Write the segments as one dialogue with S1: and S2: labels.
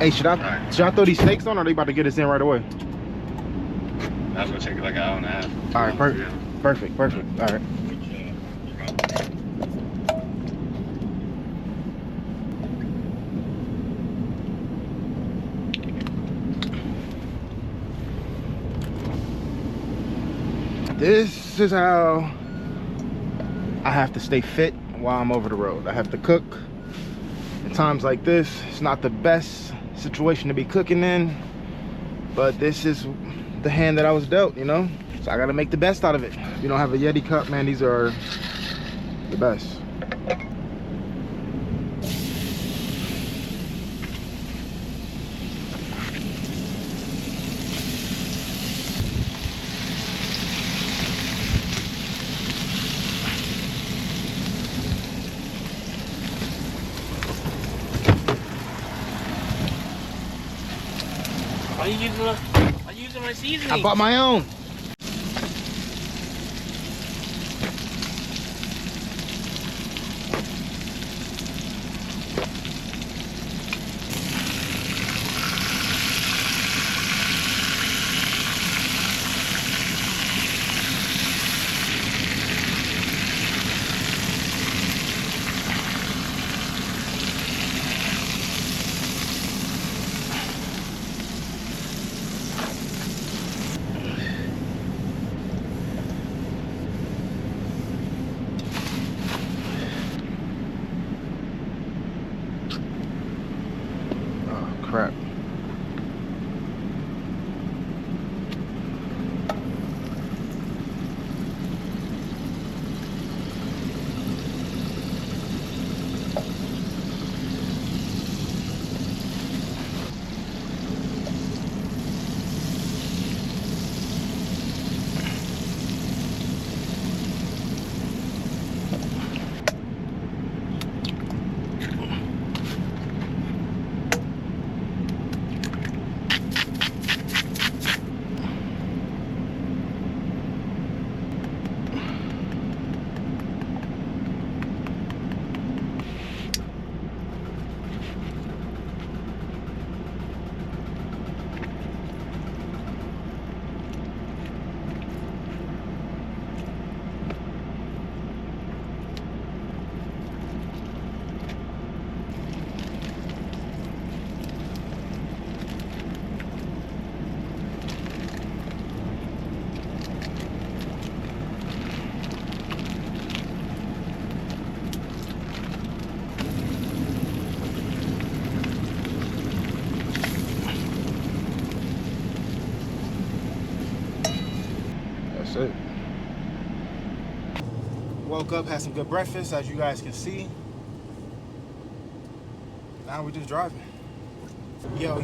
S1: Hey, should I throw these steaks on, or are they about to get us in right away?
S2: That's gonna take like an hour and a half.
S1: All right, perfect. All right. This is how I have to stay fit while I'm over the road. I have to cook. At times like this, it's not the best situation to be cooking in, but this is the hand that I was dealt, you know? So I gotta make the best out of it. If you don't have a Yeti cup, man, these are the best.
S3: Are you using my seasoning?
S1: I bought my own. Crap. That's it. Woke up, had some good breakfast, as you guys can see. Now we're just driving. Yo.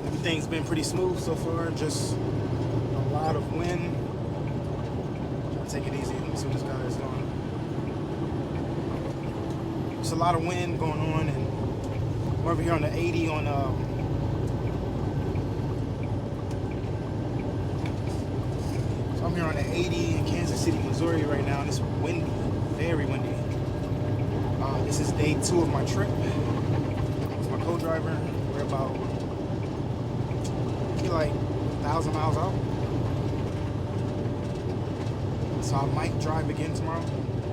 S1: Everything's been pretty smooth so far, just a lot of wind. I'll take it easy. Let me see what this guy is doing. There's a lot of wind going on, and we're over here on the 80 on so I'm here on the 80 in Kansas City, Missouri right now, and it's windy, very windy. This is day 2 of my trip with my co-driver. We're about, I feel like 1,000 miles out. So I might drive again tomorrow,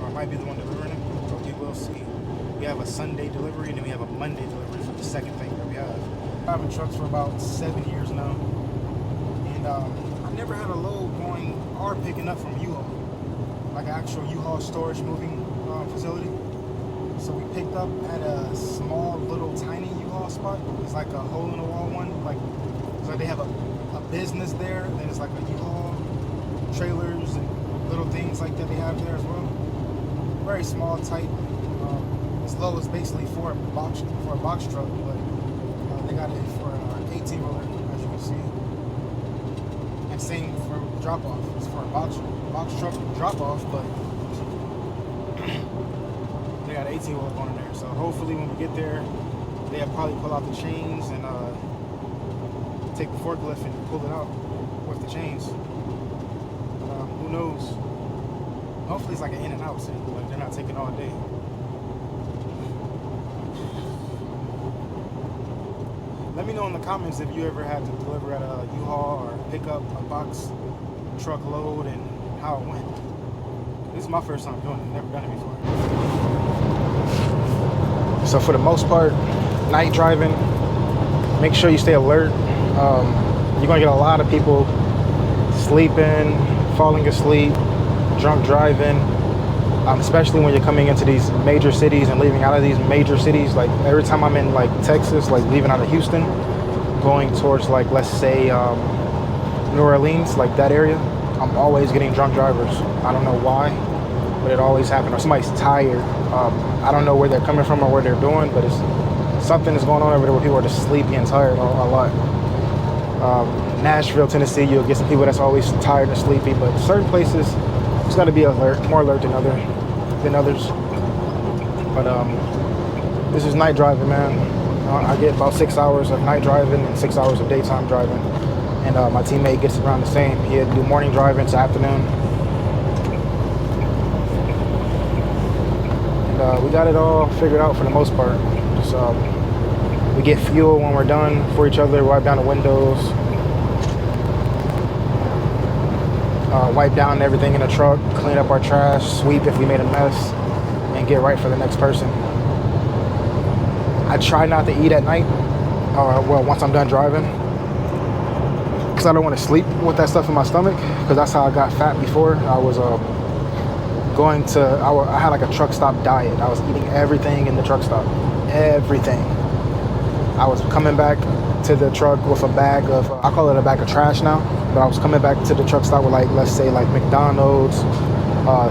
S1: or I might be the one delivering it, but we will see. We have a Sunday delivery, and then we have a Monday delivery for the second thing that we have. I've been driving trucks for about 7 years now, and I never had a load going or picking up from U-Haul, like an actual U-Haul storage moving facility. So we picked up at a small, little, tiny U-Haul spot. It's like a hole-in-the-wall one. It's like they have a business there, and then it's like a U-Haul trailers and little things like that they have there as well. Very small, tight. As low as basically for a box truck, but they got it for an 18-wheeler, as you can see. And same for drop-off. It's for a box truck drop-off, but they got 18-wheeler going in there. So hopefully when we get there, they'll probably pull out the chains and take the forklift and pull it out with the chains. Who knows? Hopefully it's like an in and out, so like they're not taking all day. Let me know in the comments if you ever had to deliver at a U-Haul or pick up a box truck load and how it went. This is my first time doing it. Never done it before. So for the most part, night driving, make sure you stay alert. You're gonna get a lot of people sleeping, falling asleep, drunk driving, especially when you're coming into these major cities and leaving out of these major cities. Like every time I'm in like Texas, like leaving out of Houston, going towards like, let's say New Orleans, like that area, I'm always getting drunk drivers. I don't know why, but it always happens. Or somebody's tired. I don't know where they're coming from or what they're doing, but it's something is going on over there where people are just sleepy and tired a lot. Nashville, Tennessee, you'll get some people that's always tired and sleepy, but certain places just got to be alert, more alert than others. But this is night driving, man. I get about 6 hours of night driving and 6 hours of daytime driving, and my teammate gets around the same. He had to do morning driving to afternoon, and we got it all figured out for the most part. Just we get fuel when we're done for each other, wipe down the windows, wipe down everything in the truck, clean up our trash, sweep if we made a mess, and get right for the next person. I try not to eat at night, well, once I'm done driving, because I don't want to sleep with that stuff in my stomach, because that's how I got fat before. I was I had like a truck stop diet. I was eating everything in the truck stop, everything. I was coming back to the truck with a bag of, I call it a bag of trash now, but I was coming back to the truck stop with like, let's say like McDonald's,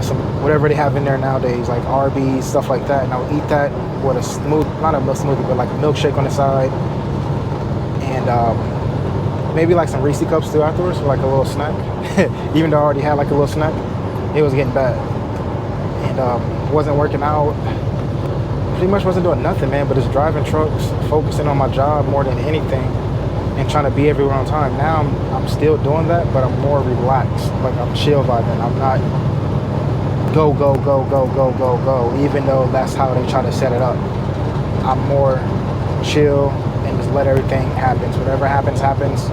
S1: some whatever they have in there nowadays, like Arby's, stuff like that, and I would eat that with a not a milk smoothie, but like a milkshake on the side, and maybe like some Reese cups too afterwards for like a little snack. Even though I already had like a little snack, it was getting bad, and wasn't working out. Pretty much wasn't doing nothing, man, but just driving trucks, focusing on my job more than anything, and trying to be everywhere on time. Now I'm still doing that, but I'm more relaxed. Like I'm chill vibing. I'm not go, even though that's how they try to set it up. I'm more chill and just let everything happen. So whatever happens, happens.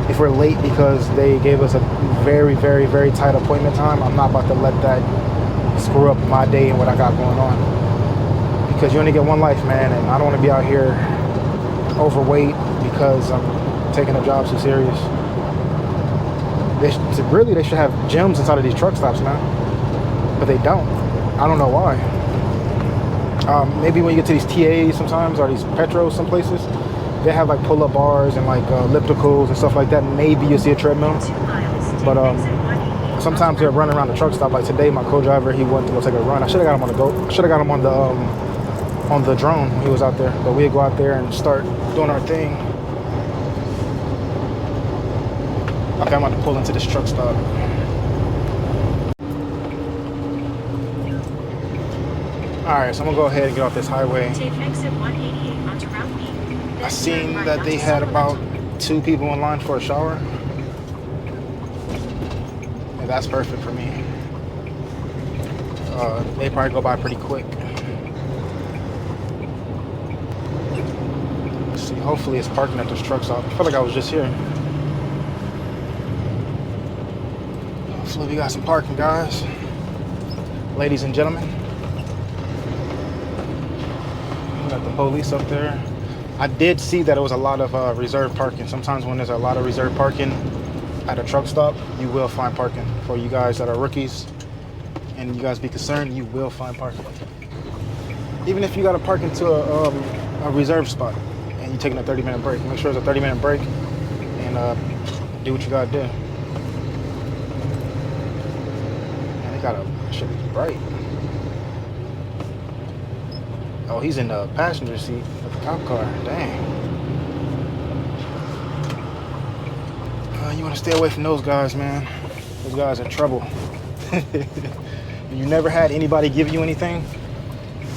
S1: If we're late because they gave us a very, very, very tight appointment time, I'm not about to let that screw up my day and what I got going on. Because you only get one life, man, and I don't want to be out here overweight because I'm taking a job so serious. They should have gyms inside of these truck stops, man, but they don't. I don't know why. Maybe when you get to these TAs sometimes, or these Petros some places, they have like pull-up bars and like ellipticals and stuff like that. Maybe you'll see a treadmill, but sometimes they're running around the truck stop. Like today, my co-driver, he went to go take a run. I should have got him on the go. I should have got him on the drone when he was out there, but we'd go out there and start doing our thing. Okay, I'm about to pull into this truck stop. Alright, so I'm gonna go ahead and get off this highway.
S4: Take exit 188 onto Route B.
S1: I seen that they had about 2 people in line for a shower. And that's perfect for me. They probably go by pretty quick. Let's see, hopefully it's parking at this truck stop. I feel like I was just here. Hopefully we got some parking, guys. Ladies and gentlemen. We got the police up there. I did see that it was a lot of reserved parking. Sometimes when there's a lot of reserved parking at a truck stop, you will find parking. For you guys that are rookies and you guys be concerned, you will find parking. Even if you got to park into a reserved spot and you're taking a 30-minute break, make sure it's a 30-minute break and do what you got to do. Man, they got a shit is bright. Oh, he's in the passenger seat of the cop car. Dang. You want to stay away from those guys, man. Those guys are trouble. You never had anybody give you anything,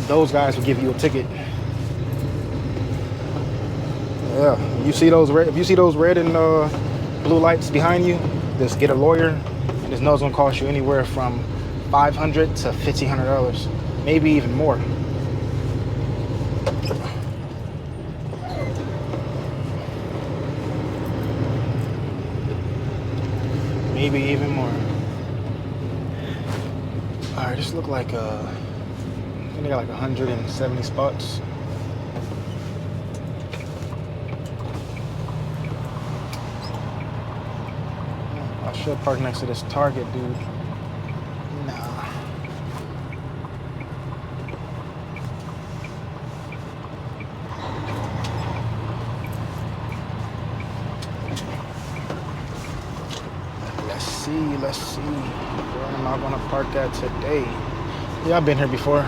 S1: those guys will give you a ticket. Yeah, you see those red? If you see those red and blue lights behind you, just get a lawyer. This no's gonna cost you anywhere from $500 to $1,500, maybe even more. maybe even more. All right, this look like I think they got like 170 spots. I should park next to this Target, dude. Nah. Let's see. Where am I gonna park at today? Yeah, I've been here before.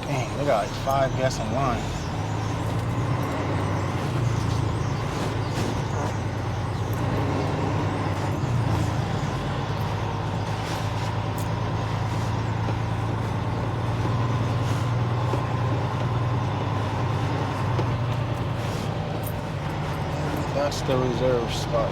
S1: Dang, they got like 5 guests in line. That's the reserve spot.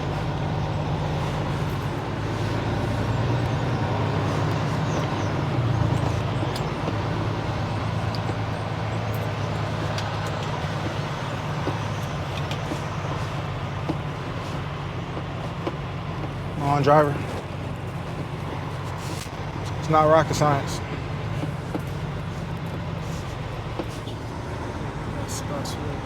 S1: Come on, driver. It's not rocket science. Spots right there.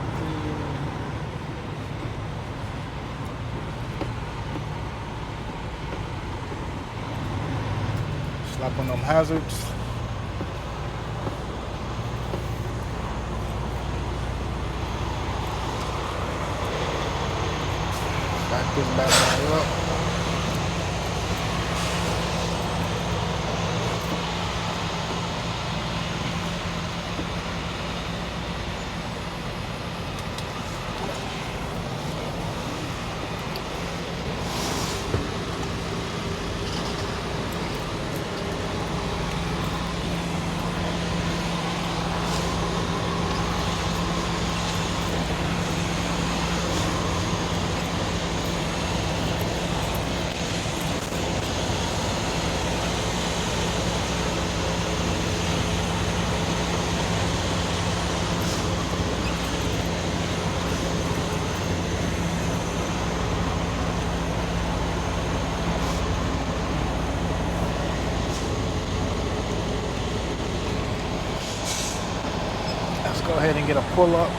S1: Slap on them hazards. Back this bad boy up. Let's go ahead and get a pull up.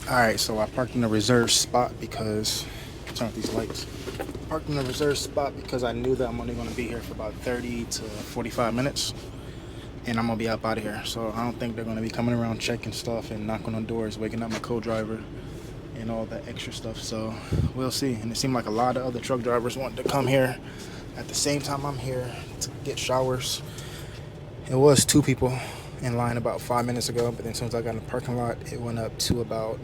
S1: Alright, so I parked in a reserved spot because turn off these lights. Parked in a reserved spot because I knew that I'm only going to be here for about 30 to 45 minutes and I'm going to be up out of here. So I don't think they're going to be coming around checking stuff and knocking on doors, waking up my co-driver and all that extra stuff. So we'll see. And it seemed like a lot of other truck drivers wanted to come here at the same time I'm here to get showers. It was 2 people in line about 5 minutes ago, but then as soon as I got in the parking lot, it went up to about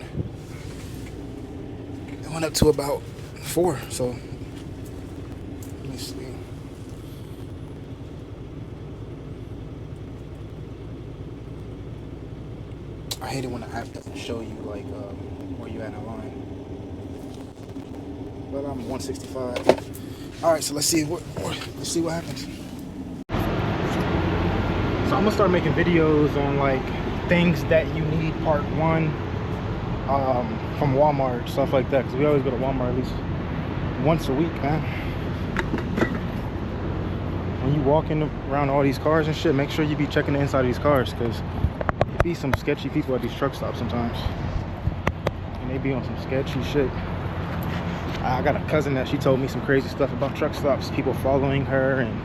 S1: 4. So let me see. I hate it when the app doesn't show you like where you at in line. But I'm 165. All right, so let's see what happens. So I'm gonna start making videos on like things that you need, part 1, from Walmart, stuff like that, because we always go to Walmart at least once a week, man. When you walk in around all these cars and shit, make sure you be checking the inside of these cars, because there be some sketchy people at these truck stops sometimes, and they be on some sketchy shit. I got a cousin that she told me some crazy stuff about truck stops, people following her and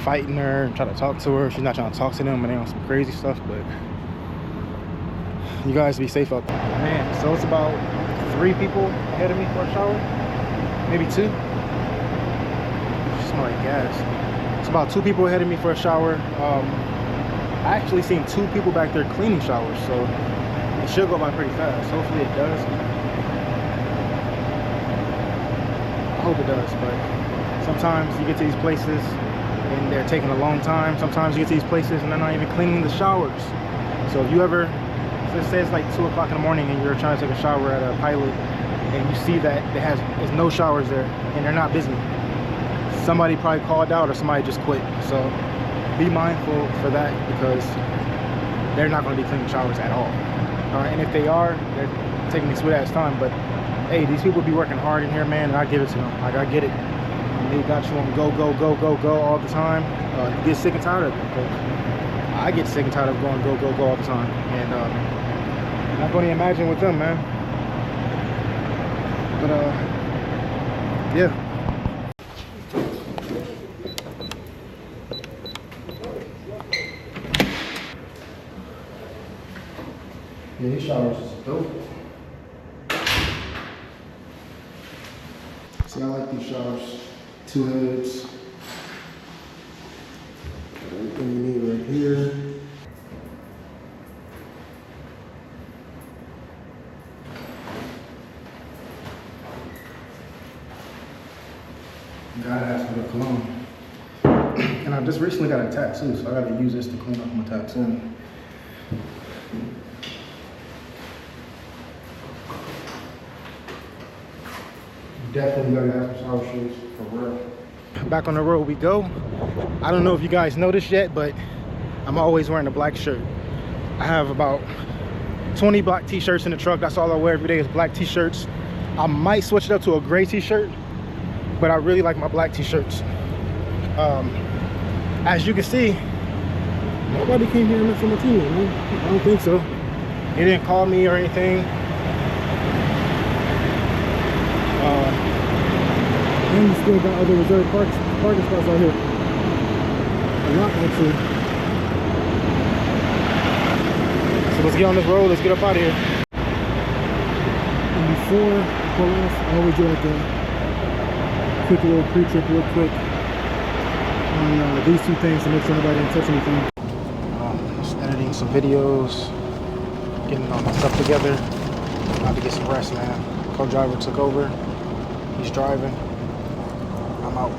S1: fighting her and try to talk to her. She's not trying to talk to them, but they on some crazy stuff. But you guys be safe out there, man. So it's about 3 people ahead of me for a shower. maybe 2. Smell like gas. It's about 2 people ahead of me for a shower. I actually seen 2 people back there cleaning showers, so it should go by pretty fast. Hopefully it does. I hope it does, but sometimes you get to these places and they're taking a long time. Sometimes you get to these places and they're not even cleaning the showers. So if you ever, let's say it's like 2 o'clock in the morning and you're trying to take a shower at a Pilot and you see that there's no showers there and they're not busy, somebody probably called out or somebody just quit. So be mindful for that, because they're not going to be cleaning showers at all. And if they are, they're taking a sweet ass time. But hey, these people be working hard in here, man, and I give it to them. Like, I get it. They got you on go all the time. You get sick and tired of it. I get sick and tired of going go all the time. And I'm not going to imagine with them, man. But yeah. Yeah, these showers is dope. See, I like these showers. 2 heads. Everything you need right here. Gotta ask for the cologne. And I just recently got a tattoo, so I gotta use this to clean up my tattoo. Definitely gotta have some shower shoes, for real. Back on the road we go. I don't know if you guys noticed yet, but I'm always wearing a black shirt. I have about 20 black t-shirts in the truck. That's all I wear every day is black t-shirts. I might switch it up to a gray t-shirt, but I really like my black t-shirts. As you can see, nobody came here and met for my team, man. I don't think so. He didn't call me or anything. And you still got other reserved parking spots out here. A lot, actually. So let's get on this road. Let's get up out of here. And before I pull off, I always do like a quick little pre-trip real quick on these 2 things to make sure nobody didn't touch anything. Just editing some videos, getting all my stuff together. About to get some rest, man. Co-driver took over. He's driving. I'm out.